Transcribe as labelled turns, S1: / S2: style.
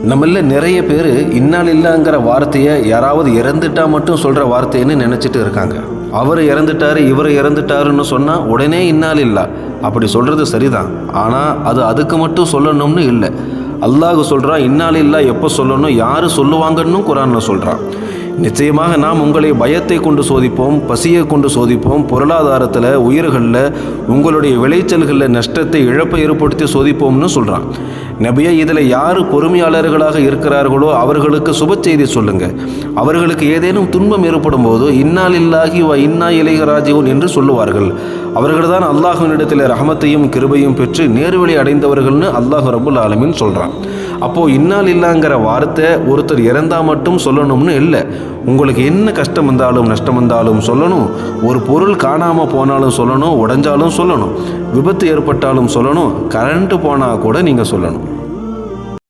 S1: நம்மள நிறைய பேர் இன்னாலில்லாங்கிற வார்த்தையை யாராவது இறந்துட்டா மட்டும் சொல்கிற வார்த்தைன்னு நினச்சிட்டு இருக்காங்க. அவர் இறந்துட்டாரு இவர் இறந்துட்டாருன்னு சொன்னால் உடனே இன்னாலில்லா அப்படி சொல்கிறது சரிதான். ஆனால் அது அதுக்கு மட்டும் சொல்லணும்னு இல்லை. அல்லாஹ் சொல்கிறான், இன்னாலில்லா எப்போ சொல்லணும், யார் சொல்லுவாங்கன்னு குர்ஆனில் சொல்கிறான். நிச்சயமாக நாம் உங்களை பயத்தை கொண்டு சோதிப்போம், பசியை கொண்டு சோதிப்போம், பொருளாதாரத்தில், உயிர்களில், உங்களுடைய விளைச்சல்களில் நஷ்டத்தை இழப்பை ஏற்படுத்தி சோதிப்போம்னு சொல்கிறான். நபியே, இதில் யார் பொறுமையாளர்களாக இருக்கிறார்களோ அவர்களுக்கு சுப செய்தி சொல்லுங்கள். அவர்களுக்கு ஏதேனும் துன்பம் ஏற்படும் போது இன்னாலில்லாஹி வ இன்னா இலைஹி ராஜிஊன் என்று சொல்லுவார்கள். அவர்கள்தான் அல்லாஹ்வினிடத்தில் ரஹமத்தையும் கிருபையும் பெற்று நேர்வழி அடைந்தவர்கள்னு அல்லாஹ் ரப்புல் ஆலமீன் சொல்கிறான். அப்போது இன்னாலில்லாங்கிற வார்த்தை ஒருத்தர் இறந்தால் மட்டும் சொல்லணும்னு இல்லை. உங்களுக்கு என்ன கஷ்டம் வந்தாலும் நஷ்டம் வந்தாலும் சொல்லணும். ஒரு பொருள் காணாமல் போனாலும் சொல்லணும், உடைஞ்சாலும் சொல்லணும், விபத்து ஏற்பட்டாலும் சொல்லணும், கரண்ட்டு போனால் கூட நீங்கள் சொல்லணும்.